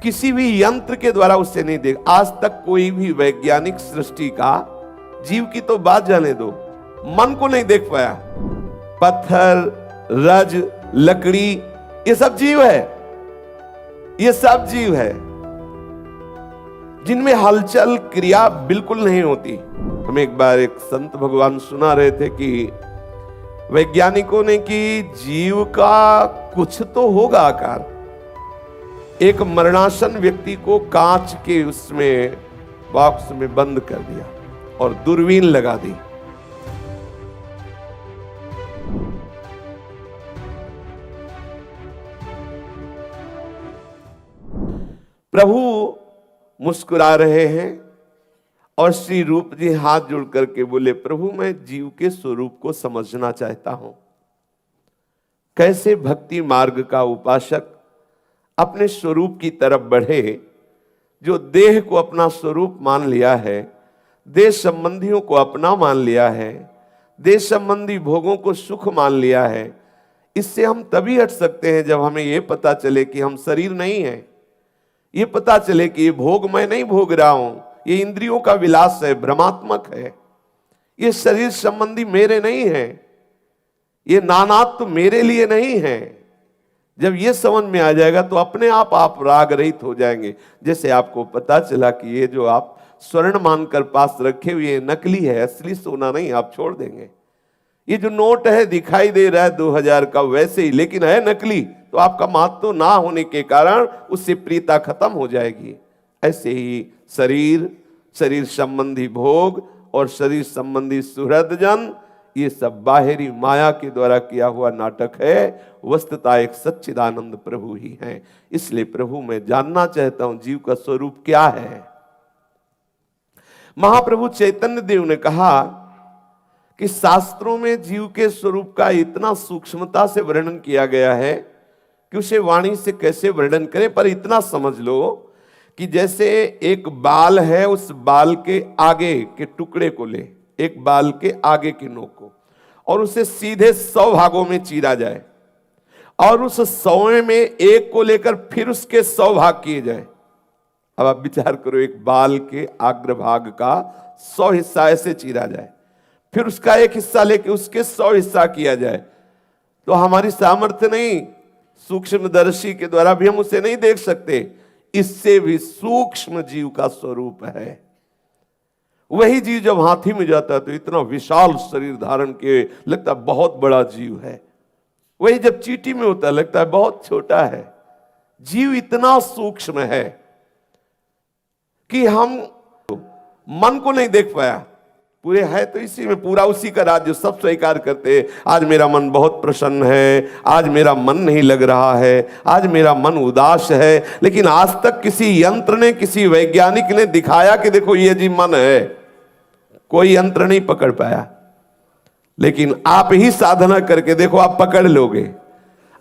किसी भी यंत्र के द्वारा उससे नहीं देख। आज तक कोई भी वैज्ञानिक सृष्टि का, जीव की तो बात जाने दो, मन को नहीं देख पाया। पत्थर, रज, लकड़ी, ये सब जीव है, ये सब जीव है जिनमें हलचल क्रिया बिल्कुल नहीं होती। हम एक बार एक संत भगवान सुना रहे थे कि वैज्ञानिकों ने कि जीव का कुछ तो होगा आकार। एक मरणासन व्यक्ति को कांच के उसमें बॉक्स में बंद कर दिया और दूरबीन लगा दी। प्रभु मुस्कुरा रहे हैं और श्री रूप जी हाथ जोड़ करके बोले, प्रभु मैं जीव के स्वरूप को समझना चाहता हूं। कैसे भक्ति मार्ग का उपासक अपने स्वरूप की तरफ बढ़े। जो देह को अपना स्वरूप मान लिया है, देह संबंधियों को अपना मान लिया है, देह संबंधी भोगों को सुख मान लिया है, इससे हम तभी हट सकते हैं जब हमें यह पता चले कि हम शरीर नहीं है। ये पता चले कि ये भोग मैं नहीं भोग रहा हूं, ये इंद्रियों का विलास है, भ्रमात्मक है, ये शरीर संबंधी मेरे नहीं है, ये नानात्व मेरे लिए नहीं है। जब ये समझ में आ जाएगा तो अपने आप राग रहित हो जाएंगे। जैसे आपको पता चला कि ये जो आप स्वर्ण मानकर पास रखे हुए नकली है, असली सोना नहीं, आप छोड़ देंगे। ये जो नोट है दिखाई दे रहा है 2000 का वैसे ही, लेकिन है नकली, तो आपका महत्व ना होने के कारण उससे प्रियता खत्म हो जाएगी। ऐसे ही शरीर, शरीर संबंधी भोग और शरीर संबंधी सुहृदजन, ये सब बाहरी माया के द्वारा किया हुआ नाटक है। वस्तुतः एक सच्चिदानंद प्रभु ही है। इसलिए प्रभु मैं जानना चाहता हूं जीव का स्वरूप क्या है। महाप्रभु चैतन्य देव ने कहा कि शास्त्रों में जीव के स्वरूप का इतना सूक्ष्मता से वर्णन किया गया है कि उसे वाणी से कैसे वर्णन करें। पर इतना समझ लो कि जैसे एक बाल है, उस बाल के आगे के टुकड़े को ले, एक बाल के आगे की नोक को, और उसे सीधे 100 भागों में चीरा जाए और उस 100 में एक को लेकर फिर उसके 100 भाग किए जाए। अब आप विचार करो, एक बाल के अग्र भाग का 100 हिस्सा ऐसे चीरा जाए, फिर उसका एक हिस्सा लेके उसके 100 हिस्सा किया जाए, तो हमारी सामर्थ्य नहीं, सूक्ष्मदर्शी के द्वारा भी हम उसे नहीं देख सकते। इससे भी सूक्ष्म जीव का स्वरूप है। वही जीव जब हाथी में जाता है तो इतना विशाल शरीर धारण के लगता है बहुत बड़ा जीव है। वही जब चींटी में होता है लगता है बहुत छोटा है। जीव इतना सूक्ष्म है कि हम मन को नहीं देख पाया। पूरे है तो इसी में, पूरा उसी का राज्य, सब स्वीकार करते हैं। आज मेरा मन बहुत प्रसन्न है, आज मेरा मन नहीं लग रहा है, आज मेरा मन उदास है। लेकिन आज तक किसी यंत्र ने, किसी वैज्ञानिक ने दिखाया कि देखो ये जी मन है, कोई यंत्र नहीं पकड़ पाया। लेकिन आप ही साधना करके देखो, आप पकड़ लोगे।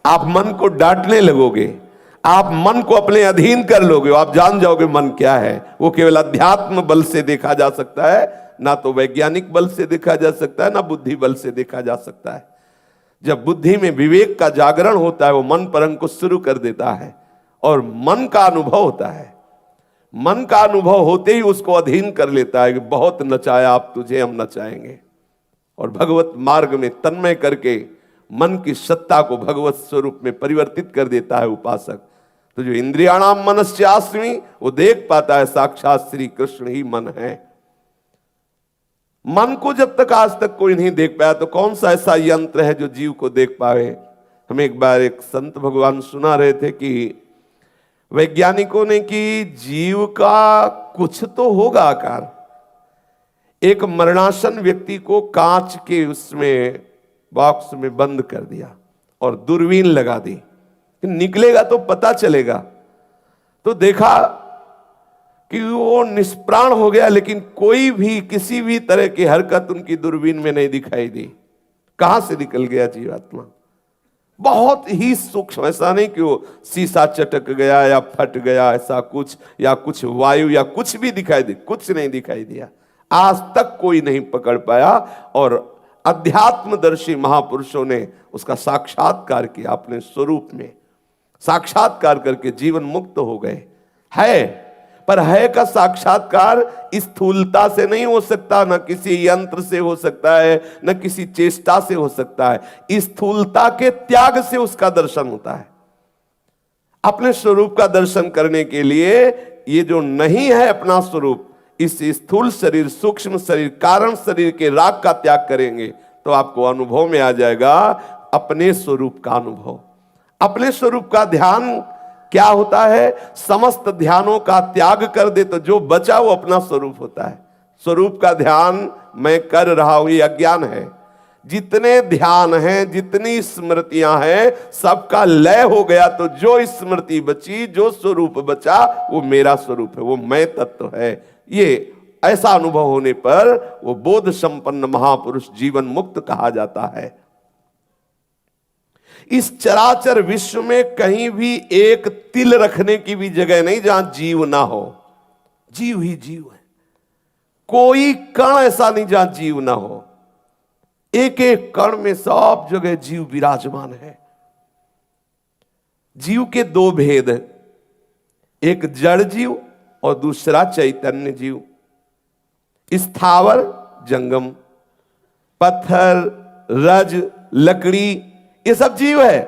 आप मन को डांटने लगोगे, आप मन को अपने अधीन कर लोगे, आप जान जाओगे मन क्या है। वो केवल अध्यात्म बल से देखा जा सकता है, ना तो वैज्ञानिक बल से देखा जा सकता है, ना बुद्धि बल से देखा जा सकता है। जब बुद्धि में विवेक का जागरण होता है, वो मन पर अंकुश शुरू कर देता है और मन का अनुभव होता है। मन का अनुभव होते ही उसको अधीन कर लेता है कि बहुत नचाया, आप तुझे हम नचाएंगे। और भगवत मार्ग में तन्मय करके मन की सत्ता को भगवत स्वरूप में परिवर्तित कर देता है उपासक। तो जो इंद्रियाणाम मनस्यास्मि, वो देख पाता है साक्षात श्री कृष्ण ही मन है। मन को जब तक आज तक कोई नहीं देख पाया तो कौन सा ऐसा यंत्र है जो जीव को देख पावे। हम एक बार एक संत भगवान सुना रहे थे कि वैज्ञानिकों ने कि जीव का कुछ तो होगा आकार। एक मरणासन व्यक्ति को कांच के उसमें बॉक्स में बंद कर दिया और दूरबीन लगा दी, निकलेगा तो पता चलेगा। तो देखा कि वो निष्प्राण हो गया, लेकिन कोई भी किसी भी तरह की हरकत उनकी दूरबीन में नहीं दिखाई दी। कहां से निकल गया जीवात्मा? बहुत ही सूक्ष्म, ऐसा नहीं कि वो शीशा चटक गया या फट गया, ऐसा कुछ, या कुछ वायु या कुछ भी दिखाई दी, कुछ नहीं दिखाई दिया। आज तक कोई नहीं पकड़ पाया और अध्यात्मदर्शी महापुरुषों ने उसका साक्षात्कार किया, अपने स्वरूप में साक्षात्कार करके जीवन मुक्त हो गए। है, पर है का साक्षात्कार स्थूलता से नहीं हो सकता, न किसी यंत्र से हो सकता है, न किसी चेष्टा से हो सकता है। स्थूलता के त्याग से उसका दर्शन होता है। अपने स्वरूप का दर्शन करने के लिए ये जो नहीं है अपना स्वरूप, इस स्थूल शरीर, सूक्ष्म शरीर, कारण शरीर के राग का त्याग करेंगे तो आपको अनुभव में आ जाएगा अपने स्वरूप का अनुभव। अपने स्वरूप का ध्यान क्या होता है? समस्त ध्यानों का त्याग कर दे तो जो बचा वो अपना स्वरूप होता है। स्वरूप का ध्यान मैं कर रहा हूं ये अज्ञान है। जितने ध्यान हैं, जितनी स्मृतियां हैं, सबका लय हो गया तो जो स्मृति बची, जो स्वरूप बचा, वो मेरा स्वरूप है, वो मैं तत्व है। ये ऐसा अनुभव होने पर वो बोध संपन्न महापुरुष जीवन मुक्त कहा जाता है। इस चराचर विश्व में कहीं भी एक तिल रखने की भी जगह नहीं जहां जीव ना हो। जीव ही जीव है, कोई कण ऐसा नहीं जहां जीव ना हो। एक एक कण में सब जगह जीव विराजमान है। जीव के दो भेद, एक जड़ जीव और दूसरा चैतन्य जीव। स्थावर जंगम, पत्थर, रज, लकड़ी, ये सब जीव है।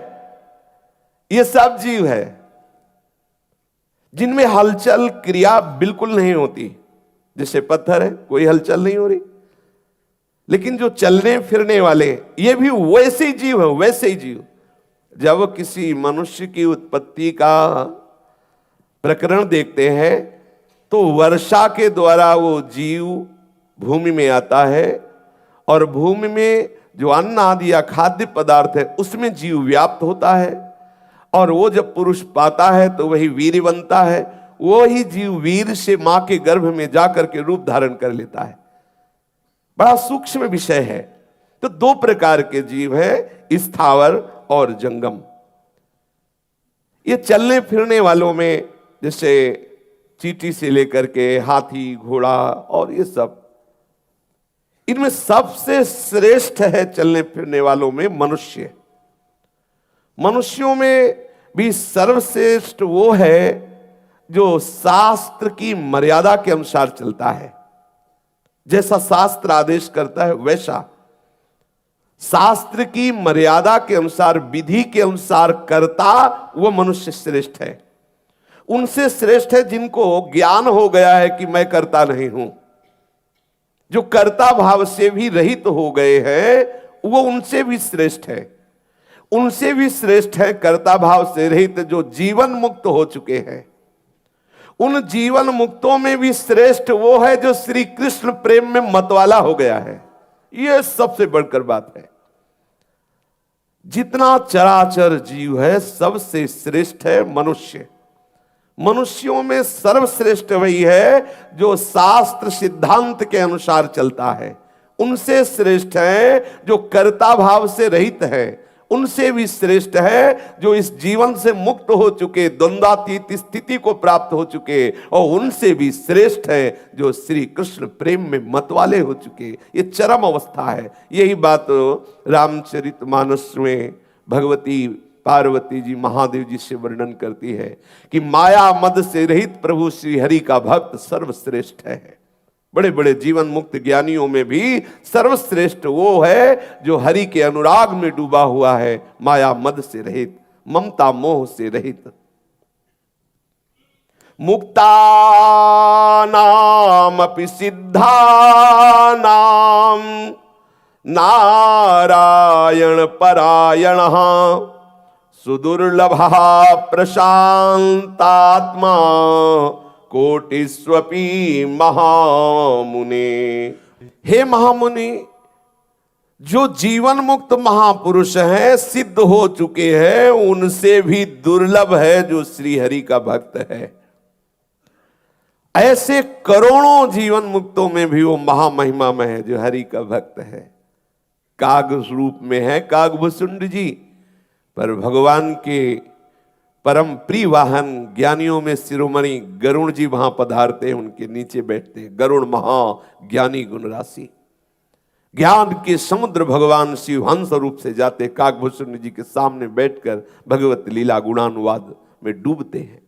ये सब जीव है जिनमें हलचल क्रिया बिल्कुल नहीं होती। जैसे पत्थर है, कोई हलचल नहीं हो रही, लेकिन जो चलने फिरने वाले, ये भी वैसे ही जीव है, वैसे ही जीव। जब किसी मनुष्य की उत्पत्ति का प्रकरण देखते हैं तो वर्षा के द्वारा वो जीव भूमि में आता है और भूमि में जो अन्न आदि या खाद्य पदार्थ है उसमें जीव व्याप्त होता है, और वो जब पुरुष पाता है तो वही वीर बनता है। वो ही जीव वीर से मां के गर्भ में जाकर के रूप धारण कर लेता है। बड़ा सूक्ष्म विषय है। तो दो प्रकार के जीव हैं, स्थावर और जंगम। ये चलने फिरने वालों में जैसे चींटी से लेकर के हाथी, घोड़ा और ये सब, इनमें सबसे श्रेष्ठ है चलने फिरने वालों में मनुष्य। मनुष्यों में भी सर्वश्रेष्ठ वो है जो शास्त्र की मर्यादा के अनुसार चलता है। जैसा शास्त्र आदेश करता है वैसा शास्त्र की मर्यादा के अनुसार, विधि के अनुसार करता वो मनुष्य श्रेष्ठ है। उनसे श्रेष्ठ है जिनको ज्ञान हो गया है कि मैं करता नहीं हूं, जो कर्ता भाव से भी रहित हो गए हैं, वो उनसे भी श्रेष्ठ है। उनसे भी श्रेष्ठ है कर्ता भाव से रहित जो जीवन मुक्त हो चुके हैं। उन जीवन मुक्तों में भी श्रेष्ठ वो है जो श्री कृष्ण प्रेम में मतवाला हो गया है। यह सबसे बढ़कर बात है। जितना चराचर जीव है सबसे श्रेष्ठ है मनुष्य। मनुष्यों में सर्वश्रेष्ठ वही है जो शास्त्र सिद्धांत के अनुसार चलता है। उनसे श्रेष्ठ है जो कर्ता भाव से रहित है। उनसे भी श्रेष्ठ है जो इस जीवन से मुक्त हो चुके, द्वंद्वातीत स्थिति को प्राप्त हो चुके, और उनसे भी श्रेष्ठ है जो श्री कृष्ण प्रेम में मतवाले हो चुके। ये चरम अवस्था है। यही बात रामचरितमानस में भगवती पार्वती जी महादेव जी से वर्णन करती है कि माया मद से रहित प्रभु श्री हरि का भक्त सर्वश्रेष्ठ है। बड़े बड़े जीवन मुक्त ज्ञानियों में भी सर्वश्रेष्ठ वो है जो हरि के अनुराग में डूबा हुआ है, माया मद से रहित, ममता मोह से रहित। मुक्ता नाम अपि सिद्धा नाम नारायण परायण सुदुर्लभा प्रशांतात्मा कोटिस्वपी महामुने। हे महामुनि, जो जीवन मुक्त महापुरुष हैं, सिद्ध हो चुके हैं, उनसे भी दुर्लभ है जो श्री हरि का भक्त है। ऐसे करोड़ों जीवन मुक्तों में भी वो महामहिमा में है जो हरि का भक्त है। काग रूप में है कागभूषुंड जी, पर भगवान के परम प्रिय वाहन ज्ञानियों में शिरोमणि गरुण जी वहां पधारते हैं, उनके नीचे बैठते हैं। गरुण महा ज्ञानी गुण राशि, ज्ञान के समुद्र भगवान शिव हंस रूप से जाते कागभूषुंड जी के सामने बैठकर भगवत लीला गुणानुवाद में डूबते हैं।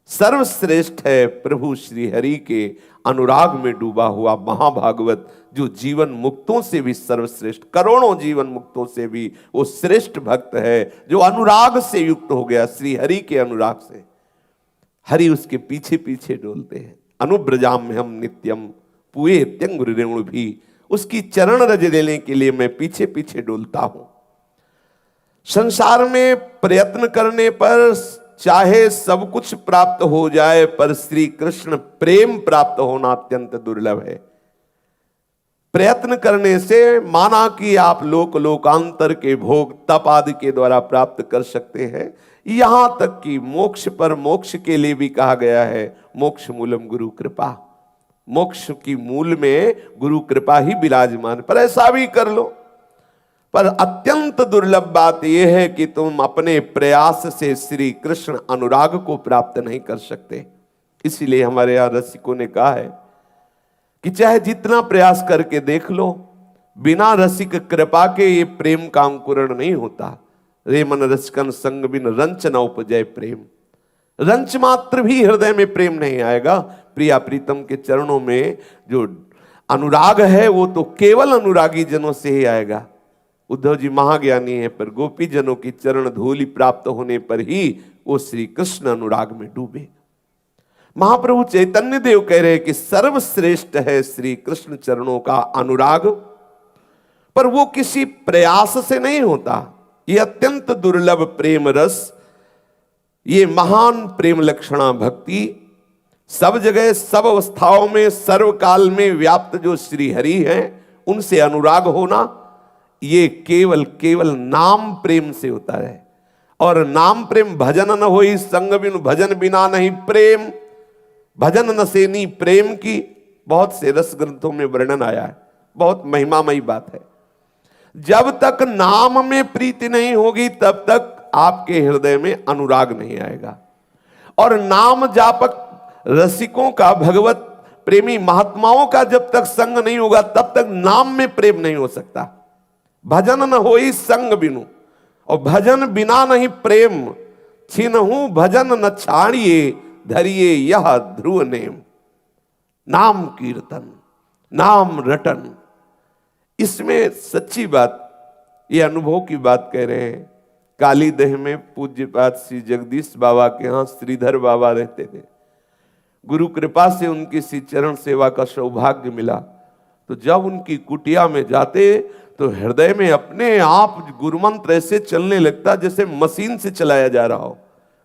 सर्वश्रेष्ठ है प्रभु श्री हरि के अनुराग में डूबा हुआ महाभागवत, जो जीवन मुक्तों से भी सर्वश्रेष्ठ, करोड़ों जीवन मुक्तों से भी वो श्रेष्ठ भक्त है, जो अनुराग से युक्त हो गया, श्री हरि के अनुराग से। हरि उसके पीछे पीछे डोलते हैं। अनुब्रजाम में हम नित्यम पुए त्यंग रेणु भी, उसकी चरण रज लेने के लिए मैं पीछे पीछे डोलता हूं। संसार में प्रयत्न करने पर चाहे सब कुछ प्राप्त हो जाए, पर श्री कृष्ण प्रेम प्राप्त होना अत्यंत दुर्लभ है। प्रयत्न करने से माना कि आप लोकांतर के भोग तप आदि के द्वारा प्राप्त कर सकते हैं, यहां तक कि मोक्ष पर, मोक्ष के लिए भी कहा गया है मोक्ष मूलम गुरु कृपा, मोक्ष की मूल में गुरु कृपा ही विराजमान, पर ऐसा भी कर लो। पर अत्यंत दुर्लभ बात यह है कि तुम अपने प्रयास से श्री कृष्ण अनुराग को प्राप्त नहीं कर सकते। इसीलिए हमारे यहां रसिकों ने कहा है कि चाहे जितना प्रयास करके देख लो, बिना रसिक कृपा के ये प्रेम का अंकुरण नहीं होता। रे मन रसिकन संग बिन रंच न उपजय प्रेम, रंच मात्र भी हृदय में प्रेम नहीं आएगा। प्रिया प्रीतम के चरणों में जो अनुराग है वो तो केवल अनुरागी जनों से ही आएगा। उद्धव जी महाज्ञानी है, पर गोपी जनों की चरण धूलि प्राप्त होने पर ही वो श्री कृष्ण अनुराग में डूबे। महाप्रभु चैतन्य देव कह रहे हैं कि सर्वश्रेष्ठ है श्री कृष्ण चरणों का अनुराग, पर वो किसी प्रयास से नहीं होता। ये अत्यंत दुर्लभ प्रेम रस, ये महान प्रेम लक्षणा भक्ति, सब जगह सब अवस्थाओं में सर्वकाल में व्याप्त जो श्री हरि हैं उनसे अनुराग होना, ये केवल केवल नाम प्रेम से होता है। और नाम प्रेम भजन न होई संग बिनु, भजन बिना नहीं प्रेम, भजन न सेनी प्रेम की बहुत से रस ग्रंथों में वर्णन आया है, बहुत महिमामयी बात है। जब तक नाम में प्रीति नहीं होगी तब तक आपके हृदय में अनुराग नहीं आएगा। और नाम जापक रसिकों का, भगवत प्रेमी महात्माओं का जब तक संग नहीं होगा तब तक नाम में प्रेम नहीं हो सकता। भजन न होई संग बिनु, और भजन बिना नहीं प्रेम, छिनहु भजन न छाड़िए धरिए यह ध्रुव नेम। नाम कीर्तन, नाम रटन, इसमें सच्ची बात, ये अनुभव की बात कह रहे हैं। कालीदह में पूज्यपाद श्री जगदीश बाबा के यहाँ श्रीधर बाबा रहते थे। गुरु कृपा से उनकी श्री चरण सेवा का सौभाग्य मिला, तो जब उनकी कुटिया में जाते तो हृदय में अपने आप गुरुमंत्र ऐसे चलने लगता जैसे मशीन से चलाया जा रहा हो,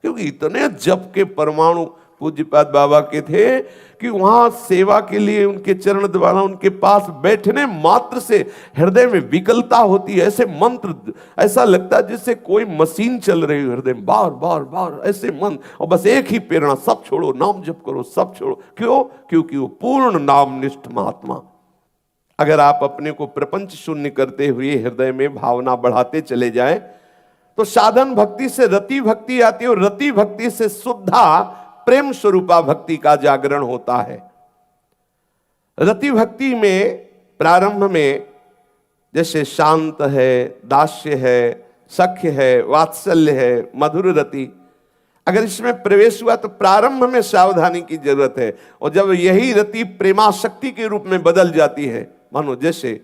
क्योंकि इतने जप के परमाणु पूज्यपाद बाबा के थे कि वहां सेवा के लिए उनके चरण द्वारा उनके पास बैठने मात्र से हृदय में विकलता होती है। ऐसे मंत्र, ऐसा लगता है जैसे कोई मशीन चल रही है हृदय में, बार बार बार ऐसे मन, और बस एक ही प्रेरणा, सब छोड़ो, नाम जप करो, सब छोड़ो। क्यों? क्योंकि वो पूर्ण नामनिष्ठ महात्मा। अगर आप अपने को प्रपंच शून्य करते हुए हृदय में भावना बढ़ाते चले जाएं तो साधन भक्ति से रति भक्ति आती है, और रति भक्ति से शुद्धा प्रेम स्वरूपा भक्ति का जागरण होता है। रति भक्ति में प्रारंभ में जैसे शांत है, दास्य है, सख्य है, वात्सल्य है, मधुर रति, अगर इसमें प्रवेश हुआ तो प्रारंभ में सावधानी की जरूरत है। और जब यही रति प्रेमाशक्ति के रूप में बदल जाती है, मानो जैसे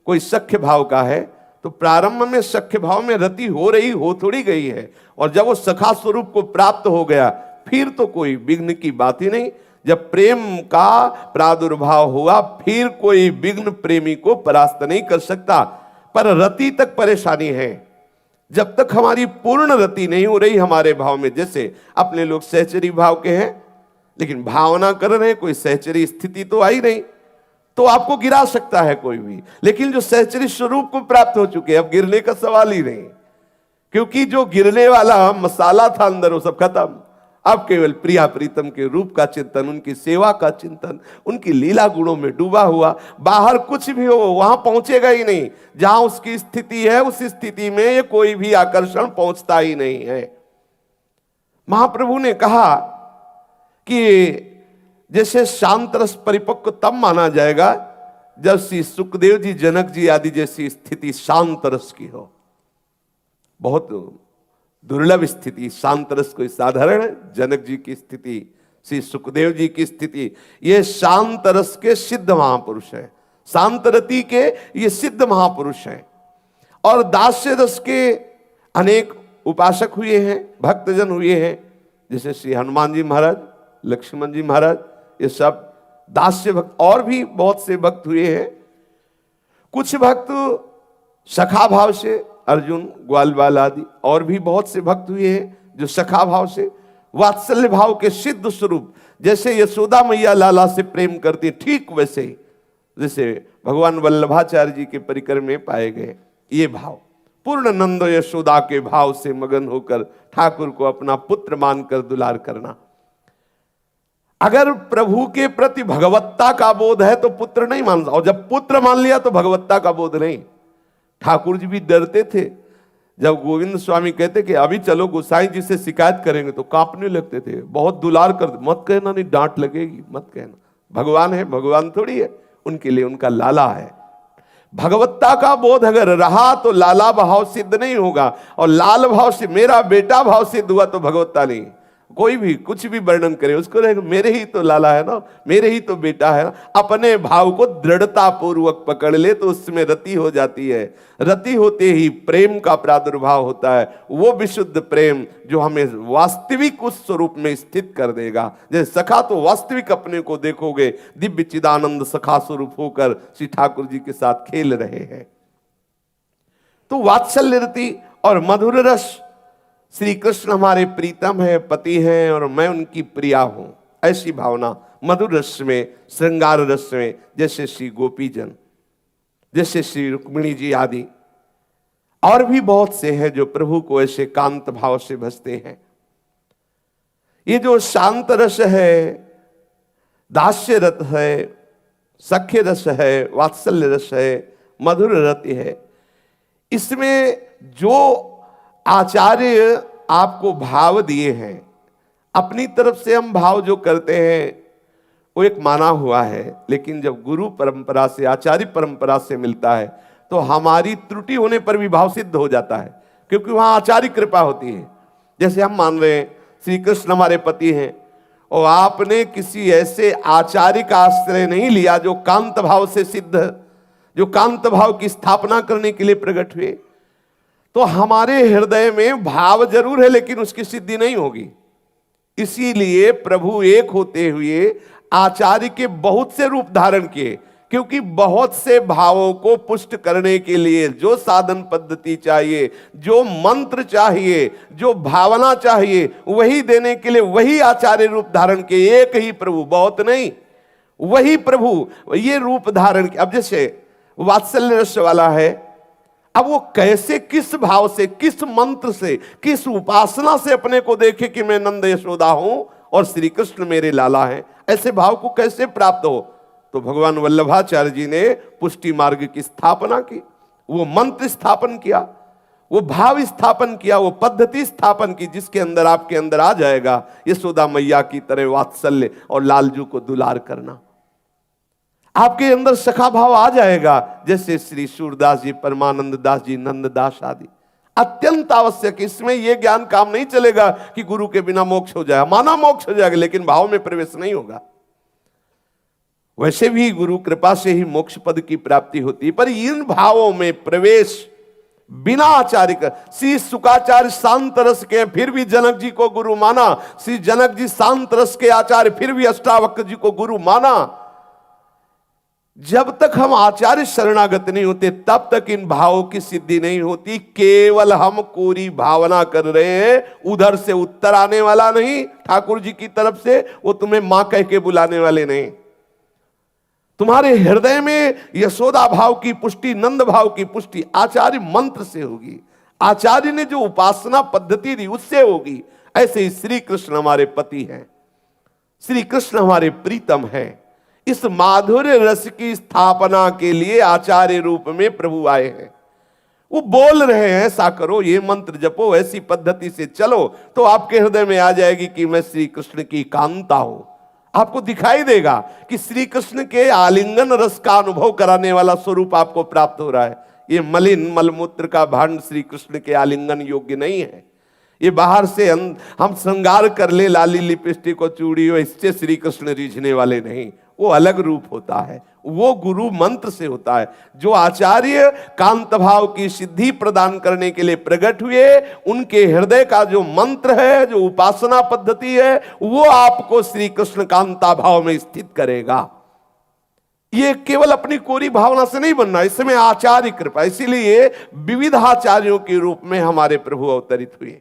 कोई सख्य भाव का है, तो प्रारंभ में सख्य भाव में रति हो थोड़ी गई है, और जब वो सखा स्वरूप को प्राप्त हो गया फिर तो कोई विघ्न की बात ही नहीं। जब प्रेम का प्रादुर्भाव हुआ फिर कोई विघ्न प्रेमी को परास्त नहीं कर सकता। पर रति तक परेशानी है, जब तक हमारी पूर्ण रति नहीं हो रही हमारे भाव में। जैसे अपने लोग सहचरी भाव के हैं, लेकिन भावना कर रहे हैं, कोई सहचरी स्थिति तो आई नहीं, तो आपको गिरा सकता है कोई भी। लेकिन जो सहचरी स्वरूप को प्राप्त हो चुके, अब गिरने का सवाल ही नहीं, क्योंकि जो गिरने वाला मसाला था अंदर वो सब खत्म। अब केवल प्रिया प्रीतम के रूप का चिंतन, उनकी सेवा का चिंतन, उनकी लीला गुणों में डूबा हुआ, बाहर कुछ भी हो वहां पहुंचेगा ही नहीं। जहां उसकी स्थिति है उस स्थिति में ये कोई भी आकर्षण पहुंचता ही नहीं है। महाप्रभु ने कहा कि जैसे शांत रस परिपक्व तब माना जाएगा जब श्री सुखदेव जी, जनक जी आदि जैसी स्थिति शांत रस की हो। बहुत दुर्लभ स्थिति। शांत रस कोई साधारण जनक जी की स्थिति, श्री सुखदेव जी की स्थिति, ये शांत रस के सिद्ध महापुरुष हैं, शांत रति के ये सिद्ध महापुरुष हैं। और दास्य रस के अनेक उपासक हुए हैं, भक्तजन हुए हैं, जैसे श्री हनुमान जी महाराज, लक्ष्मण जी महाराज, ये सब दास्य भक्त। और भी बहुत से भक्त हुए हैं। कुछ भक्त सखा भाव से, अर्जुन, ग्वालवाल आदि, और भी बहुत से भक्त हुए हैं जो सखा भाव से, वात्सल्य भाव के सिद्ध स्वरूप, जैसे यशोदा मैया लाला से प्रेम करती, ठीक वैसे ही जैसे भगवान वल्लभाचार्य जी के परिकर में पाए गए ये भाव, पूर्ण नंद यशोदा के भाव से मगन होकर ठाकुर को अपना पुत्र मानकर दुलार करना। अगर प्रभु के प्रति भगवत्ता का बोध है तो पुत्र नहीं मान, और जब पुत्र मान लिया तो भगवत्ता का बोध नहीं। ठाकुर जी भी डरते थे, जब गोविंद स्वामी कहते कि अभी चलो गोसाई जी से शिकायत करेंगे तो कांपने लगते थे, बहुत दुलार कर, मत कहना नहीं डांट लगेगी, मत कहना, भगवान है, भगवान थोड़ी है, उनके लिए उनका लाला है। भगवत्ता का बोध अगर रहा तो लाला भाव सिद्ध नहीं होगा, और लाल भाव से मेरा बेटा भाव सिद्ध हुआ तो भगवत्ता नहीं। कोई भी कुछ भी वर्णन करे उसको रहेगा मेरे ही तो लाला है ना, मेरे ही तो बेटा है ना। अपने भाव को दृढ़ता पूर्वक पकड़ ले तो उसमें रति हो जाती है। रति होते ही प्रेम का प्रादुर्भाव होता है, वो विशुद्ध प्रेम जो हमें वास्तविक उस स्वरूप में स्थित कर देगा। जैसे सखा तो वास्तविक अपने को देखोगे, दिव्य चिदानंद सखा स्वरूप होकर श्री ठाकुर जी के साथ खेल रहे हैं। तो वात्सल्य रति और मधुर रस, श्री कृष्ण हमारे प्रीतम है, पति हैं, और मैं उनकी प्रिया हूं, ऐसी भावना मधुर रस में, श्रृंगार रस में, जैसे श्री गोपीजन, जैसे श्री रुक्मिणी जी आदि, और भी बहुत से हैं जो प्रभु को ऐसे कांत भाव से भजते हैं। ये जो शांत रस है, दास्य रस है, सख्य रस है, वात्सल्य रस है, मधुर रति है, इसमें जो आचार्य आपको भाव दिए हैं, अपनी तरफ से हम भाव जो करते हैं वो एक माना हुआ है, लेकिन जब गुरु परंपरा से, आचार्य परंपरा से मिलता है तो हमारी त्रुटि होने पर भी भाव सिद्ध हो जाता है, क्योंकि वहां आचार्य कृपा होती है। जैसे हम मान रहे हैं श्री कृष्ण हमारे पति हैं, और आपने किसी ऐसे आचार्य का आश्रय नहीं लिया जो कांत भाव से सिद्ध, जो कांत भाव की स्थापना करने के लिए प्रकट हुए, तो हमारे हृदय में भाव जरूर है लेकिन उसकी सिद्धि नहीं होगी। इसीलिए प्रभु एक होते हुए आचार्य के बहुत से रूप धारण किए, क्योंकि बहुत से भावों को पुष्ट करने के लिए जो साधन पद्धति चाहिए, जो मंत्र चाहिए, जो भावना चाहिए, वही देने के लिए वही आचार्य रूप धारण किए। एक ही प्रभु, बहुत नहीं, वही प्रभु ये रूप धारण किया। अब जैसे वात्सल्य रस वाला है, अब वो कैसे, किस भाव से, किस मंत्र से, किस उपासना से अपने को देखे कि मैं नंद यशोदा हूं और श्री कृष्ण मेरे लाला हैं, ऐसे भाव को कैसे प्राप्त हो? तो भगवान वल्लभाचार्य जी ने पुष्टि मार्ग की स्थापना की, वो मंत्र स्थापन किया, वो भाव स्थापन किया, वो पद्धति स्थापन की, जिसके अंदर आपके अंदर आ जाएगा यशोदा मैया की तरह वात्सल्य और लालजू को दुलार करना। आपके अंदर सखा भाव आ जाएगा, जैसे श्री सूरदास जी, परमानंद दास जी, नंददास आदि। अत्यंत आवश्यक, इसमें यह ज्ञान काम नहीं चलेगा कि गुरु के बिना मोक्ष हो जाएगा। माना मोक्ष हो जाएगा लेकिन भाव में प्रवेश नहीं होगा। वैसे भी गुरु कृपा से ही मोक्ष पद की प्राप्ति होती है, पर इन भावों में प्रवेश बिना आचार्य का। श्री शुकाचार्य शांत रस के, फिर भी जनक जी को गुरु माना। श्री जनक जी शांत रस के आचार्य, फिर भी अष्टावक्र जी को गुरु माना। जब तक हम आचार्य शरणागत नहीं होते तब तक इन भावों की सिद्धि नहीं होती। केवल हम कोरी भावना कर रहे हैं, उधर से उत्तर आने वाला नहीं, ठाकुर जी की तरफ से वो तुम्हें मां कह के बुलाने वाले नहीं। तुम्हारे हृदय में यशोदा भाव की पुष्टि, नंद भाव की पुष्टि आचार्य मंत्र से होगी, आचार्य ने जो उपासना पद्धति दी उससे होगी। ऐसे ही श्री कृष्ण हमारे पति हैं, श्री कृष्ण हमारे प्रीतम हैं। इस माधुर्य रस की स्थापना के लिए आचार्य रूप में प्रभु आए हैं। वो बोल रहे हैं ऐसा करो, ये मंत्र जपो, ऐसी पद्धति से चलो, तो आपके हृदय में आ जाएगी कि मैं श्री कृष्ण की कांता हूं। आपको दिखाई देगा कि श्री कृष्ण के आलिंगन रस का अनुभव कराने वाला स्वरूप आपको प्राप्त हो रहा है। ये मलिन मलमूत्र का भांड श्री कृष्ण के आलिंगन योग्य नहीं है। ये बाहर से हम श्रृंगार कर ले, लाली लिपस्टिक और चूड़ी और इससे श्री कृष्ण रिझने वाले नहीं, वो अलग रूप होता है, वो गुरु मंत्र से होता है। जो आचार्य कांत भाव की सिद्धि प्रदान करने के लिए प्रकट हुए, उनके हृदय का जो मंत्र है, जो उपासना पद्धति है, वो आपको श्री कृष्ण कांता भाव में स्थित करेगा। ये केवल अपनी कोरी भावना से नहीं बनना, इसमें आचार्य कृपा, इसीलिए विविध आचार्यों के रूप में हमारे प्रभु अवतरित हुए।